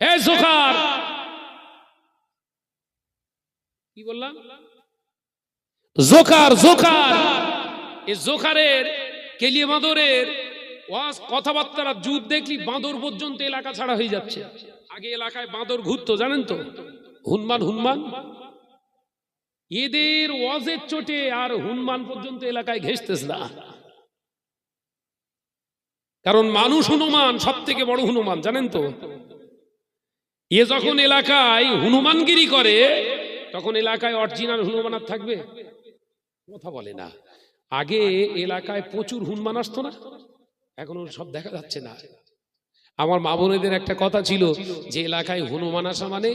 এ Joker, কি বললাম? Joker. Joker, এই জোকারের কেলিয়ে বাঁদরের কথাবার্তারা যুদ্ধ দেখলি বাঁদর পর্যন্ত এলাকা ছাড়া হয়ে যাচ্ছে। আগে এলাকায় বাঁদর ঘুরতো, জানেন তো, হনুমান হনুমান। এদের ওয়াজের চোটে আর হনুমান পর্যন্ত এলাকায় ঘেঁষতেছে না, কারণ মানুষ হনুমান সব থেকে বড় হনুমান, জানেন তো। এ যখন এলাকায় হনুমানগিরি করে তখন এলাকায় অরিজিনাল হনুমান আর থাকবে? কথা বলে না। আগে এলাকায় প্রচুর হনুমান আসতো না, এখন সব দেখা যাচ্ছে না। আমার মা বোনেদের একটা কথা ছিল যে এলাকায় হনুমান আসা মানে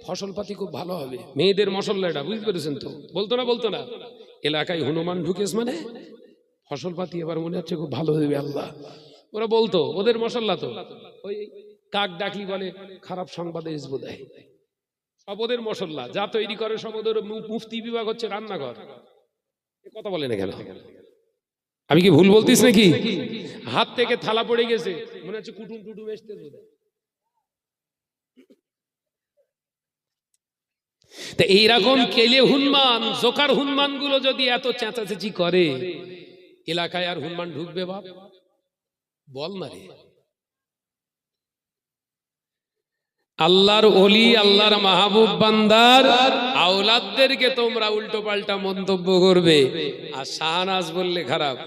ফসলপাতি খুব ভালো হবে, মেয়েদের মশলা, এটা বুঝতে পেরেছেন তো? বলতো না এলাকায় হনুমান ঢুকেছ মানে ফসলপাতি এবার মনে হচ্ছে খুব ভালো হবে আল্লাহ। ওরা বলতো, ওদের মশলা তো ওই কাক ডাকলি বলে খারাপ সংবাদে ইসবো দেয়, সব ওদের মশলা, যা তৈরি করে সব ওদের। মুফতি বিভাগ হচ্ছে রান্নাঘর। কথা বলে না কেন? আমি কি ভুল বলতিস নাকি? হাত থেকে থালা পড়ে গেছে, মনে হচ্ছে কুটুম টুটুম এসতে। তা এইরকম কেলে হনুমান, জোকার হনুমান গুলো যদি এত চেঁচাচেঁচি করে, এলাকায় আর হনুমান ঢুকবে বাপ? বল না রে। আল্লাহর ওলি, আল্লাহর মাহবুব বান্দার আওলাদদেরকে তোমরা উল্টো পাল্টা মন্তব্য করবে, আর শাহনাজ বললে খারাপ।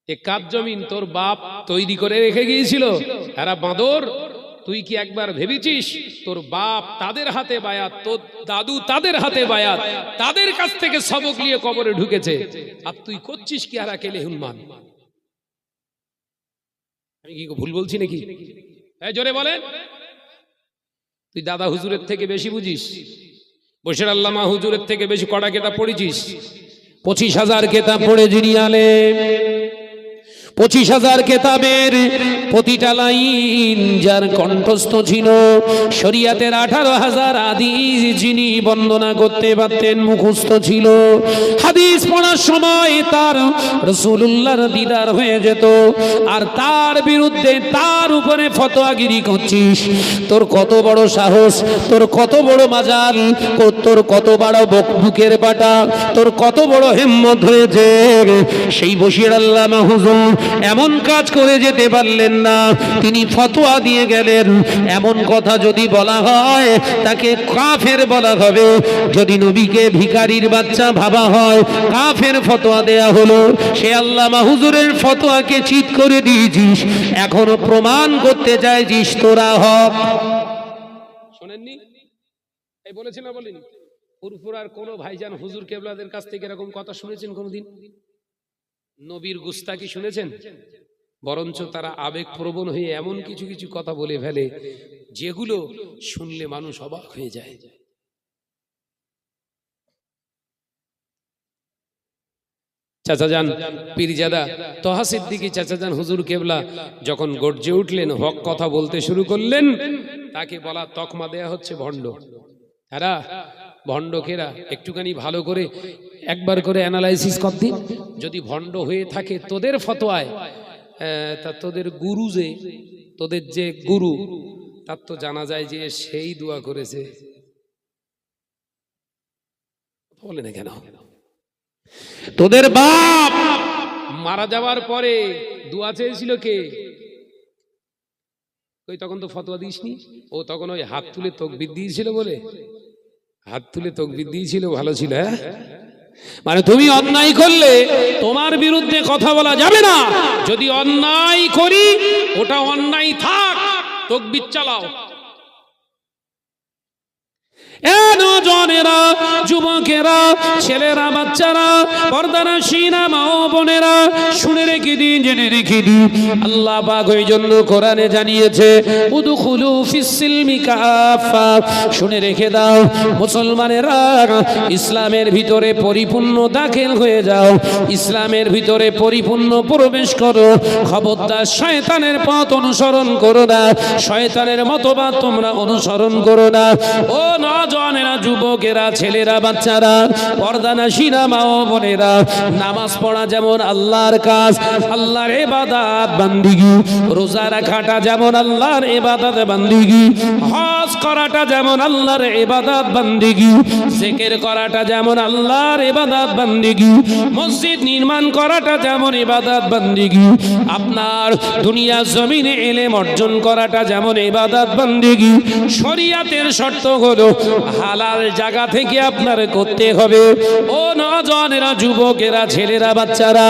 এ কাজ জমিন তোর বাপ তৈরি করে রেখে গিয়েছিল, এরা বাঁদর। তুই কি একবার ভেবেছিস তোর বাপ তাদের হাতে বায়াত, তোর দাদু তাদের হাতে বায়াত, তাদের কাছ থেকে সবক নিয়ে কবরে ঢুকেছে, আর তুই করছিস কি আর কেলে হনুমান? আমি কি ভুল বলছি নাকি? জোরে বলেন। তুই দাদা হুজুরের থেকে বেশি বুঝিস, বশির আল্লামা হুজুরের থেকে বেশি কড়া কেতাব পড়েছিস। 25,000 কেতাব পড়ে যিনি আলেম, 25,000 কেতাবের প্রতিটা লাইন যার কণ্ঠস্থ ছিল, শরিয়াতের 18,000 হাদিস যিনি বন্দনা করতে পারতেন, মুখস্থ ছিল। হাদিস পড়ার সময় তার রাসূলুল্লাহর দিদার হয়ে যেত, আর তার বিরুদ্ধে তার উপরে ফতোয়াগিরি করছিস। তোর কত বড় সাহস, তোর কত বড় মাজাল, তোর কত বড় বুকের বাটা, তোর কত বড় হিম্মত হয়েছে। সেই বশির আল্লামা হুজুর এমন কাজ করে যেতে পারলেন না, তিনি ফতোয়া দিয়ে গেলেন। এমন কথা যদি বলা হয় তাকে কাফের বলা হবে, যদি নবীকে ভিখারির বাচ্চা ভাবা হয় কাফের ফতোয়া দেয়া হলো। সে আল্লামা হুজুরের ফতোয়াকে চিৎ করে দিয়েছিস, এখনো প্রমাণ করতে চাইছিস তোরা হক। শোনেননি? এই বলেছি না বলিনি? ফুরফুরার কোন ভাইজান হুজুর কেবলাদের কাছ থেকে এরকম কথা শুনেছেন কোনদিন? নবীর গুস্তাকি শুনেছেন? বরঞ্চ তারা আবেগপ্রবণ হয়ে এমন কিছু কিছু কথা বলে ফেলে যেগুলো শুনলে মানুষ অবাক হয়ে যায়। চাচাজান পীরজাদা তোহা সিদ্দিকী চাচাজান হুজুর কেবলা যখন গর্জে উঠলেন, হক কথা বলতে শুরু করলেন, তাকে বলা তকমা দেয়া হচ্ছে ভণ্ড। তারা ভণ্ডকেরা একটুখানি ভালো করে একবার করে অ্যানালাইসিস কর দিন। যদি ভণ্ড হয়ে থাকে তোদের ফতোয়ায়, তা তোদের গুরু যে, তোদের যে গুরু, তার তো জানা যায় যে সেই দোয়া করেছে। বলে না কেন? তোদের বাপ মারা যাওয়ার পরে দোয়া চেয়েছিল কে? ওই তখন তো ফতোয়া দিসনি। ও তখন ওই হাত তুলে তাকবীর দিয়েছিল বলে, হাত তুলে তাকবীর দিয়েছিল, ভালো ছিল। হ্যাঁ, মানে তুমি অন্যায় করলে তোমার বিরুদ্ধে কথা বলা যাবে না, যদি অন্যায় করি ওটা অন্যায় থাক, তাকবীর চালাও। নজনেরা, যুবকেরা, ছেলেরা, বাচ্চারা, পর্দানশীনা মা ও বোনেরা, শুনে রেখে দিন, জেনে রেখে দিন, আল্লাহ পাক ওই জন্য কোরআনে জানিয়েছে উদখুলু ফিস সিলমি কাফা। শুনে রেখে দাও মুসলমানেরা, ইসলামের ভিতরে পরিপূর্ণ দাখিল হয়ে যাও, ইসলামের ভিতরে পরিপূর্ণ প্রবেশ করো। খবরদার শয়তানের পথ অনুসরণ করো না, শয়তানের মতবাদ তোমরা অনুসরণ করো না। ও নওজওয়ানেরা, যুবকেরা, ছেলেরা, বাচ্চারা, পর্দানাশীরা, মা ও বোনেরা, নামাজ পড়া যেমন আল্লাহর কাজ, আল্লাহর ইবাদত বান্দিগি, রোজা রাখাটা যেমন আল্লাহর ইবাদত বান্দিগি, হজ করাটা যেমন আল্লাহর ইবাদত বান্দিগি, জিকির করাটা যেমন আল্লাহর ইবাদত বান্দিগি, মসজিদ নির্মাণ করাটা যেমন ইবাদত বান্দিগি, আপনার দুনিয়া জমিনে ইলম অর্জন করাটা যেমন ইবাদত বান্দিগি, শরীয়তের শর্ত হলো হালাল জায়গা থেকে আপনার করতে হবে। ও নওজওয়ানেরা, যুবকেরা, ছেলেরা, বাচ্চারা,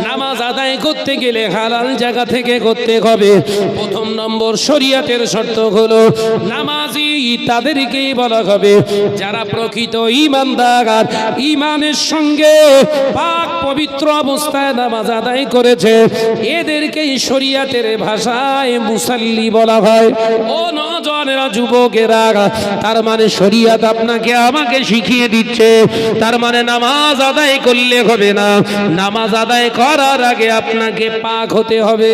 নামাজ আদায় করতে গেলে হালাল জায়গা থেকে করতে হবে। প্রথম নম্বর শরীয়তের শর্ত হলো নামাজি তাদেরকেই বলা হবে যারা প্রকৃত ঈমানদার, ঈমানের সঙ্গে পাক পবিত্র অবস্থায় নামাজ আদায় করেছে, এদেরকেই শরীয়তের ভাষায় মুসাল্লি বলা হয়। ও নওজওয়ানেরা, যুবকেরা, তার মানে শরীয়ত আপনাকে আমাকে শিখিয়ে দিচ্ছে, তার মানে নামাজ আদায় করলে হবে না, নামাজ আদায় করার আগে আপনাকে পাক হতে হবে।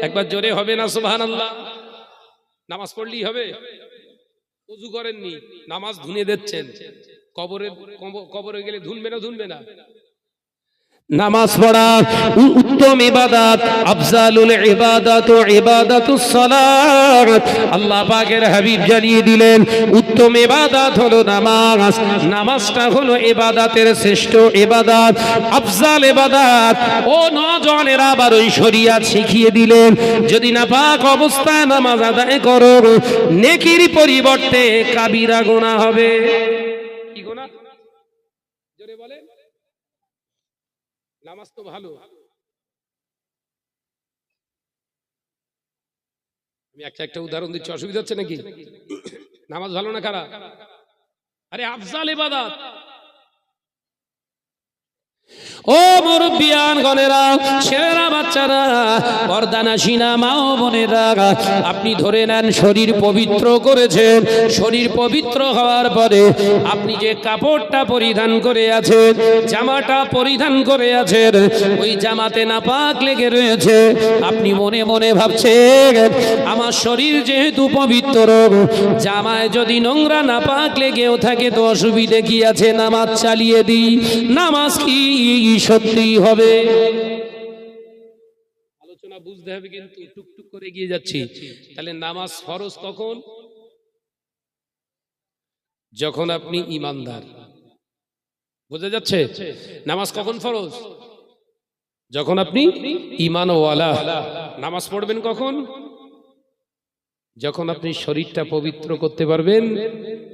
একবার জোরে হবে না সুবহানাল্লাহ? নামাজ পড়লেই হবে? ওযু করেননি, নামাজ ধুনে দিচ্ছেন, কবরে গেলে ধুনবে না? নামাজ পড়া উত্তম ইবাদত, আফজালুল ইবাদাতু ইবাদাতুস সালাত। আল্লাহ পাকের হাবিব জানিয়ে দিলেন উত্তম ইবাদত হলো নামাজ, নামাজটা হলো ইবাদতের শ্রেষ্ঠ ইবাদত, আফজাল ইবাদত। ও নওজওয়ানেরা, আবার ওই শরীয়ত শিখিয়ে দিলেন যদি নাপাক অবস্থায় নামাজ আদায় করো, নেকির পরিবর্তে কাবিরা গুনাহ হবে। কি গুনাহ? জোরে বলেন। নামাজ তো ভালো, আমি একটা উদাহরণ দিচ্ছি, অসুবিধা হচ্ছে নাকি? নামাজ ভালো না খারাপ? আরে আফজাল ইবাদত। ও মুরব্বিয়ান গণেরা, ছেলেরা, বাচ্চারা, পর্দানাশীনা, মা ও বোনেরা, আপনি ধরে নেন শরীর পবিত্র করেছেন, শরীর পবিত্র হওয়ার পরে আপনি যে কাপড়টা পরিধান করে আছেন, জামাটা পরিধান করে আছেন, ওই জামাতে নাপাক লেগে রয়েছে। আপনি মনে মনে ভাবছেন আমার শরীর যেহেতু পবিত্র, জামায় যদি নোংরা নাপাক লেগেও থাকে তো অসুবিধে কি আছে, নামাজ চালিয়ে দিই। নামাজ কি সত্যি হবে? আলোচনা বুঝতে হবে, কিন্তু টুকটুক করে এগিয়ে যাচ্ছি। তাহলে নামাজ ফরজ কখন? যখন আপনি ঈমানদার। বোঝা যাচ্ছে? নামাজ কখন ফরজ? যখন আপনি ঈমানওয়ালা। নামাজ পড়বেন কখন? যখন আপনি শরীরটা পবিত্র করতে পারবেন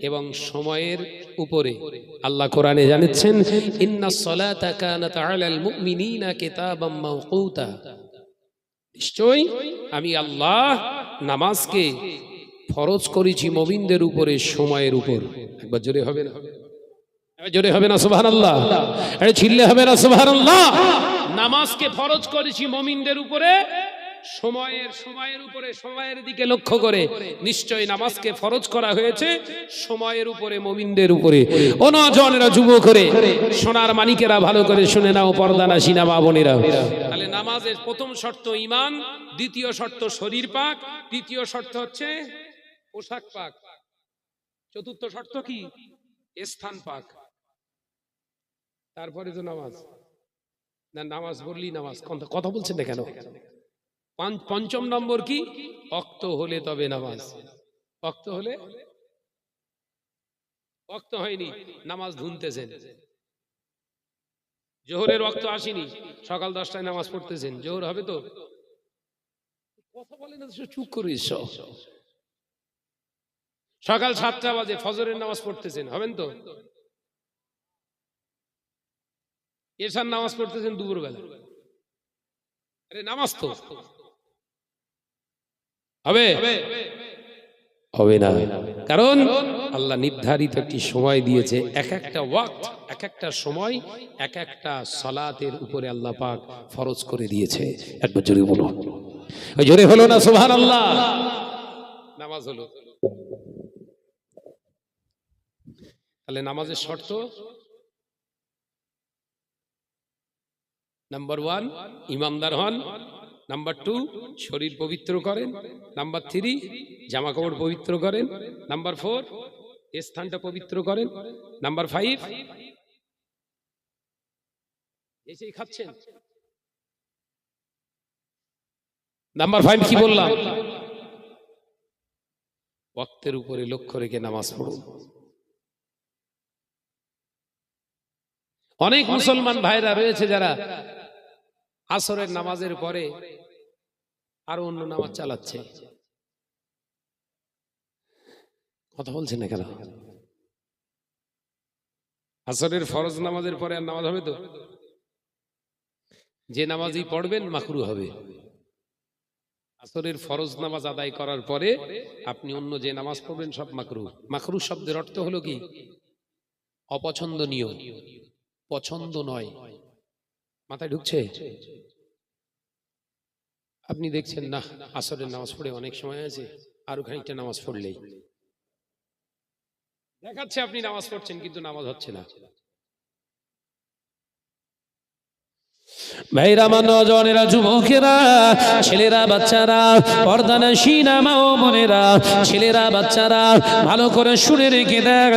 এবং সময়ের উপরে। আল্লাহ কোরআনে জানাচ্ছেন ইন্নাস সালাতা কানাত আলাল মুমিনিনা কিতাবাম মাওকুতা, নিশ্চয়ই আমি আল্লাহ নামাজকে ফরজ করেছি মুমিনদের উপরে সময়ের উপর। একবার জোরে হবে না? জোরে হবে না সুবহানাল্লাহ? আরে চিল্লে হবে না সুবহানাল্লাহ? নামাজকে ফরজ করেছি মুমিনদের উপরে সময়ের উপরে, সময়ের দিকে লক্ষ্য করে। নিশ্চয়ই নামাজকে ফরজ করা হয়েছে সময়ের উপরে, মুমিনদের উপরে। ও নওজওয়ানেরা, যুবক করে সোনার মানিকেরা, ভালো করে শুনে নাও, পর্দানাশীনা মা বোনেরা। তাহলে নামাজের প্রথম শর্ত ঈমান, দ্বিতীয় শর্ত শরীর পাক, তৃতীয় শর্ত হচ্ছে পোশাক পাক, চতুর্থ শর্ত কি? স্থান পাক। তারপরে তো নামাজ না, নামাজ বললি নামাজ, কথা বলছেন না কেন? পঞ্চম নম্বর কি? ওয়াক্ত হলে তবে নামাজ। ওয়াক্ত হলে, ওয়াক্ত হয়নি নামাজ ধুনতেছেন, জোহরের ওয়াক্ত আসেনি, সকাল 10টায় নামাজ পড়তেছেন, জোহর হবে তো? কথা বলে না, চুপ করিস। সকাল 7টা বাজে ফজরের নামাজ পড়তেছেন, হবেন তো? এশার নামাজ পড়তেছেন দুপুরবেলা, আরে নামাজ তো হবে? হবে না, কারণ আল্লাহ নির্ধারিত একটি সময় দিয়েছে, এক একটা ওয়াক্ত, এক একটা সময়, এক একটা সালাতের উপরে আল্লাহ পাক ফরজ করে দিয়েছে। একবার জোরে বলো, ওই জোরে হলো না সুবহানাল্লাহ? নামাজ হলো। তাহলে নামাজের শর্ত: নাম্বার 1 ইমানদার হন, নাম্বার 2 শরীর পবিত্র করেন, নাম্বার 3 জামা কাপড় পবিত্র করেন, নাম্বার 4 এই স্থানটা পবিত্র করেন। নাম্বার 5, এসেই খাচ্ছেন। নাম্বার 5 কি বললাম? ওয়াক্তের উপরে লক্ষ্য রেখে নামাজ পড়ুন। অনেক মুসলমান ভাইরা রয়েছে যারা আসরের নামাজের পরে আরো অন্য নামাজ চালাচ্ছে। কথা বলছেন না কেন? আসরের ফরজ নামাজের পরে আর নামাজ হবে তো? যে নামাজই পড়বেন মাকরু হবে। আসরের ফরজ নামাজ আদায় করার পরে আপনি অন্য যে নামাজ পড়বেন সব মাকরু। মাকরু শব্দের অর্থ হলো কি? অপছন্দনীয়, পছন্দ নয়। মাথায় ঢুকছে? আপনি দেখছেন না আসরের নামাজ পড়ে অনেক সময় আছে, আরো খানিকটা নামাজ পড়লেই দেখাচ্ছে আপনি নামাজ পড়ছেন, কিন্তু নামাজ হচ্ছে না। ভাইরা, আমার নওজওয়ানেরা, যুবকেরা, ছেলেরা, বাচ্চারা, পর্দানশীনা মা ও বোনেরা, ছেলেরা, বাচ্চারা, ভালো করে শুনে রেখে দেন।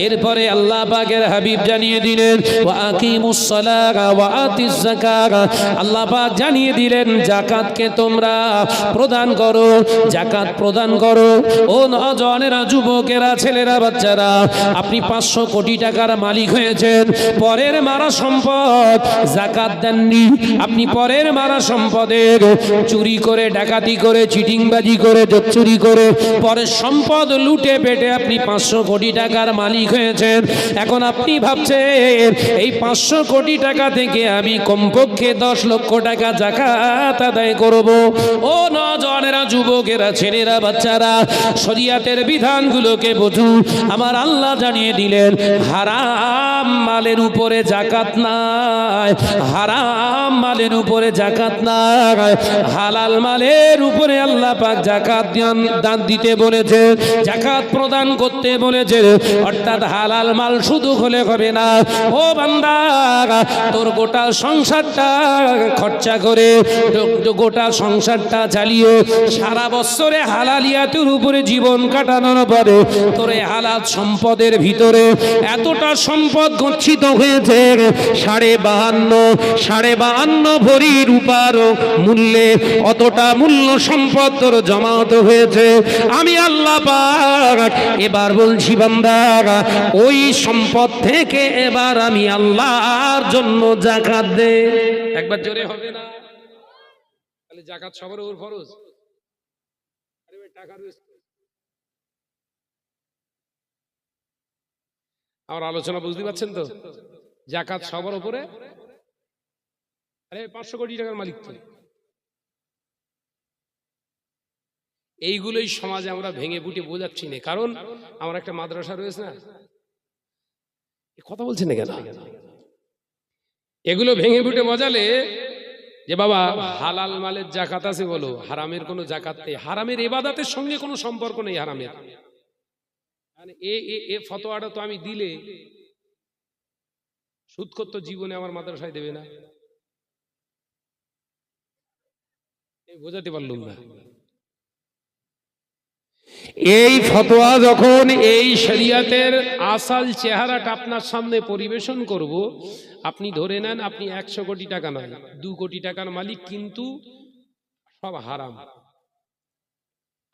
এরপরে আল্লাহ পাকের হাবিব জানিয়ে দিলেন, ওয়া আকিমুস সালাত ওয়া আতিজ যাকাত। আল্লাহ পাক জানিয়ে দিলেন, যাকাতকে তোমরা প্রদান করো, যাকাত প্রদান করো। ও নওজওয়ানেরা, যুবকেরা, ছেলেরা, বাচ্চারা, আপনি 500 কোটি টাকার মালিক হয়েছেন, পরের মারা সম্পদ যাকাত দেননি। আপনি পরের মারা সম্পদের চুরি করে, ডাকাতি করে, চিটিংবাজি করে, চুরি করে পরের সম্পদ লুটে পেটে আপনি 500 কোটি টাকার মালিক হয়েছেন। এখন আপনি ভাবছেন এই 500 কোটি টাকা থেকে আমি কমপক্ষে 10 লক্ষ টাকা যাকাত আদায় করব। ও নওজওয়ানেরা, যুবকেরা, ছেলেরা, বাচ্চারা, শরিয়াতের বিধানগুলোকে বুঝুন। আমার আল্লাহ জানিয়ে দিলেন, হারাম মালের উপরে যাকাত নাই, হারাম মালের উপরে যাকাত নাই, হালাল মালের উপরে আল্লাহ পাক যাকাত দান দিতে বলেছে, যাকাত প্রদান করতে বলেছে। অর্থাৎ হালাল মাল শুধু হলে হবে না। ও বান্দা, তোর গোটা সংসারটা খরচা করে, গোটা সংসারটা চালিয়ে সারা বছরে হালালিয়াতের উপরে জীবন কাটানোর পরে তোর এই হালাল সম্পদের ভিতরে এতটা সম্পদ গচ্ছিত হয়েছে, 52 ভরি রূপার মূল্যে অতটা মূল্য সম্পদ তোর জমাত হয়েছে। আমি আল্লাহ পাক এবার বলছি, বান্দা, ওই সম্পদ থেকে এবার আমি আল্লাহর জন্য যাকাত দে। একবার জোরে হবে না? তাহলে যাকাত সবার উপর ফরজ। আরে ভাই, টাকা রয়েছে। আমার আলোচনা বুঝতে পারছেন তো? যাকাত সবার উপরে। আরে 500 কোটি টাকার মালিক তো। এইগুলোই সমাজে আমরা ভেঙে বুটে বোঝাচ্ছি না, কারণ আমার একটা মাদ্রাসা রয়েছে না। কথা বলছেন না কেন? এগুলো ভেঙে বুটে বোঝালে যে বাবা হালাল মালের যাকাত আছে বলো, হারামের কোনো যাকাত নেই, হারামের ইবাদতের সঙ্গে কোনো সম্পর্ক নেই হারামের। মানে এ ফতোয়াটা তো আমি দিলে সুদখোর তো জীবনে আমার মাদ্রাসায় দেবে না। বোঝাতে পারলুম না। এই ফতোয়া যখন এই শরিয়াতের আসল চেহারাটা আপনার সামনে পরিবেশন করব, আপনি ধরে নেন আপনি 100 কোটি টাকা নয়, 2 কোটি টাকার মালিক, কিন্তু সব হারাম,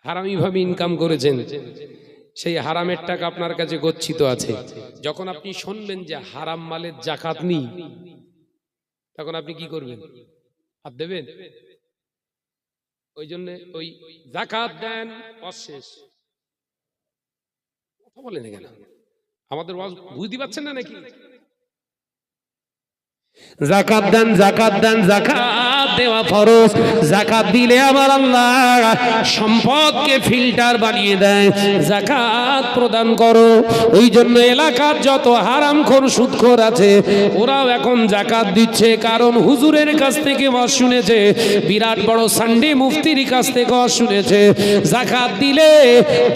হারামি ভাবে ইনকাম করেছেন। সেই হারামের টাকা আপনার কাছে গচ্ছিত আছে। যখন আপনি শুনবেন যে হারাম মালের যাকাত নেই, তখন আপনি কি করবেন? হাত দেবেন? ওই জন্য ওই যাকাত দেন অশেষ। কথা বলেন কেন? আমাদের বুঝতে পারছেন না নাকি? যাকাত দেন, যাকাত দেন, যাকাত দেওয়া ফরজ। যাকাত দিলে আমার আল্লাহ সম্পদকে ফিল্টার বানিয়ে দেয়। যাকাত প্রদান করো। ওই জন্য এলাকার যত হারামখোর সুদখোর আছে ওরাও এখন যাকাত দিচ্ছে, কারণ হুজুরের কাছ থেকে ওয়াজ শুনেছে, বিরাট বড় সানডে মুফতির কাছ থেকে ওয়াজ শুনেছে, যাকাত দিলে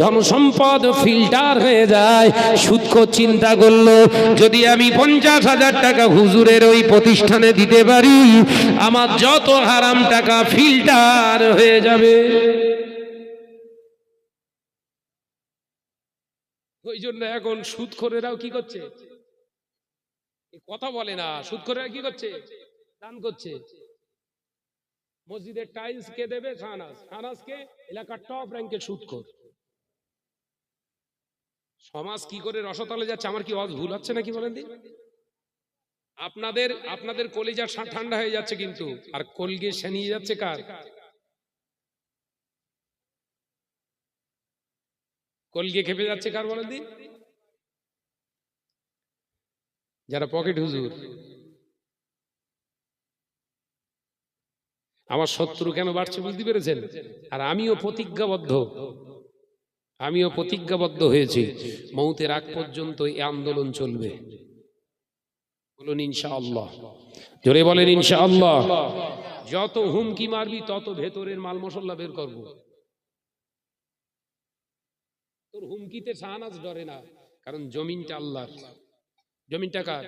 ধন সম্পদ ফিল্টার হয়ে যায়। সুদখোর চিন্তা করলো, যদি আমি 50,000 টাকা হুজুরের ওই প্রতিষ্ঠানে দিতে পারি, আমার যত হারাম টাকা ফিল্টার হয়ে যাবে। ওই জন্য এখন সুদখোরেরাও কি করছে, কথা বলে না, সুদখোরেরা কি করছে, দান করছে। মসজিদের টাইলস কে দেবে? শাহনাজ। শাহনাজকে এলাকার টপ র্যাঙ্কের সুদখোর। সমাজ কি করে রসতলে যাচ্ছে, আমার কি ভুল হচ্ছে নাকি বলেন দিন? আপনাদের কলিজা ঠান্ডা হয়ে যাচ্ছে, কিন্তু আর কলগে সেনিয়ে যাচ্ছে কার? কলগে খেপে যাচ্ছে কার বলেন দিন? যারা পকেট হুজুর। আমার শত্রু কেন বাড়ছে বুঝতে পেরেছেন? আর আমিও প্রতিজ্ঞাবদ্ধ হয়েছি, মৌতের আগ পর্যন্ত এই আন্দোলন চলবে। বলুন ইনশাআল্লাহ, জোরে বলেন ইনশাআল্লাহ। যত হুমকি মারবি তত ভেতরের মাল মশলা বের করব। তোর হুমকিতে শাহনাজ ডরে না, কারণ জমিনটা আল্লাহর। জমিনটা কার?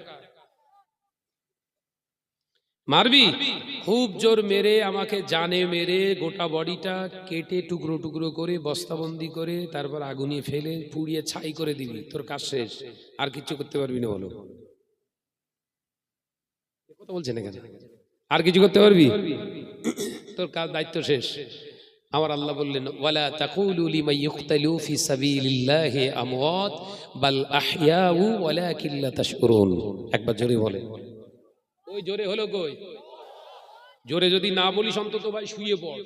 মারবি খুব জোর মেরে, আমাকে জানে মেরে, গোটা বডিটা কেটে টুকরো টুকরো করে বস্তাবন্দি করে তারপর আগুনে ফেলে পুড়িয়ে ছাই করে দিবি, তোর কাজ শেষ। আর কিছু করতে পারবি না। বলো, কথা বলছে না কেন? আর কিছু করতে পারবি? তোর কাজ, দায়িত্ব শেষ। আমার আল্লাহ বললেন, ওয়ালা তাকুলু লিমান ইউকতালু ফি সাবিলিল্লাহি আমওয়াত বাল আহইয়াউ ওয়ালাকিন লা তাশউরুন। একবার জোরে বলে। ওই জোরে হলো কই? জোরে যদি না বলিস অন্তত ভাই শুয়ে পড়।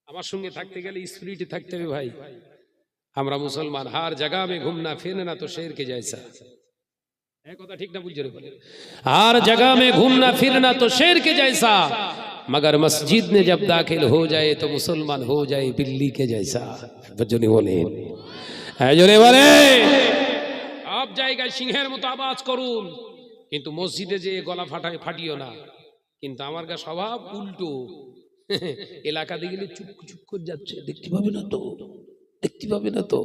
আমার সঙ্গে থাকতে গেলে স্পিরিটে থাকতে হবে ভাই। আমরা মুসলমান, হার জায়গা মে ঘুমনা ফিরনা তো শের কে জैसा। এই কথা ঠিক না? বুঝে রে? हर जगह में घूमना फिरना तो शेर के जैसा, मगर मस्जिद में जब दाखिल हो जाए तो मुसलमान हो जाए बिल्ली के जैसा। बच्चों ने बोले, जोरे बोले। आप জায়গায় সিংহের মতো আওয়াজ করুন, কিন্তু মসজিদে যে গলা ফাটিও না। কিন্তু আমার গা স্বভাব উল্টো। এলাকা দিয়ে গেলে চুপ চুপ করে যাচ্ছে, দেখতে পাবে না তো, দেখতে পাবে না তো।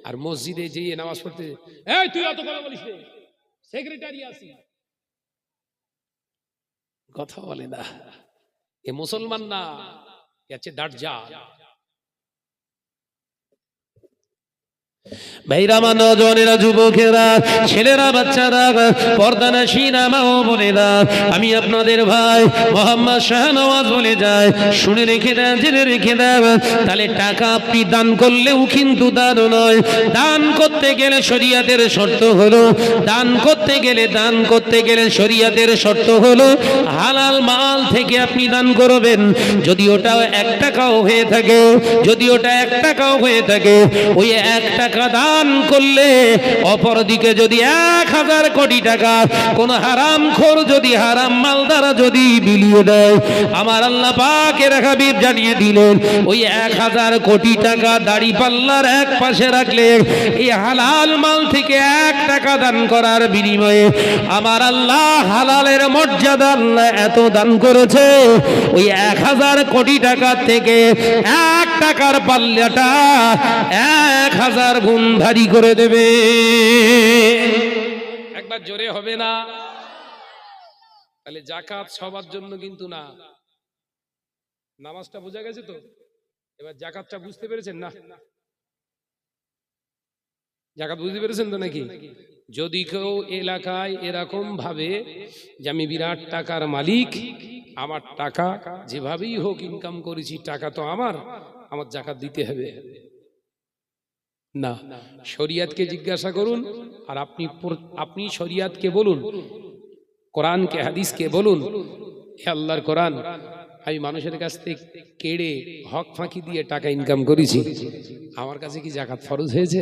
আর মসজিদে যে নামাজ পড়তে, এই তুই অত কথা বলিস না, সেক্রেটারি আসি, কথা বলে না। এ মুসলমান না, আছে দাজ্জাল। ভাইরা, নওজওয়ানেরা, যুবকেরা, ছেলেরা, বাচ্চারা, পর্দানাশীনা মা ও বোনেরা, আমি আপনাদের ভাই মোহাম্মদ শাহনওয়াজ বলে যায়, শুনে রেখে দেন, জেনে রেখে দেন। তাহলে টাকা আপনি দান করলেও কিন্তু দান নয়। দান করতে গেলে শরীয়তের শর্ত হলো, দান করতে গেলে শরীয়তের শর্ত হলো হালাল মাল থেকে আপনি দান করবেন। যদি ওটা 1 টাকাও হয়ে থাকে, ওই 1 টাকা দান করলে অপরদিকে যদি 1000 কোটি টাকা কোন হারামখোর যদি হারাম মাল দ্বারা যদি বিলিয়ে দেয়, আমার আল্লাহ পাকের হাবিব জানিয়ে দিলেন, ওই 1000 কোটি টাকা দাড়ি পাল্লার এক পাশে রাখলে এই হালাল মাল থেকে 1 টাকা দান করার বিনিময়ে আমার আল্লাহ হালালের মর্যাদা আল্লাহ এত দান করেছে, ওই 1000 কোটি টাকা থেকে 1 টাকার পাল্লাটা 1000 গুণ ভারী করে দেবে। একবার জোরে হবে না? তাহলে যাকাত সবার জন্য কিন্তু না। নামাজটা বোঝা গেছে তো? এবার যাকাতটা বুঝতে পেরেছেন না? যাকাত বুঝতে পেরেছেন তো নাকি? যদি কেউ এলাকায় এরকম ভাবে যে আমি বিরাট টাকার মালিক, আমার টাকা যেভাবেই হোক ইনকাম করেছি, টাকা তো আমার যাকাত দিতে হবে না। শরিয়তকে জিজ্ঞাসা করুন, আর আপনি শরিয়তকে বলুন, কোরআনকে হাদিসকে বলুন, হে আল্লাহর কোরআন, আমি মানুষের কাছ থেকে কেড়ে হক ফাঁকি দিয়ে টাকা ইনকাম করেছি, আমার কাছে কি যাকাত ফরজ হয়েছে?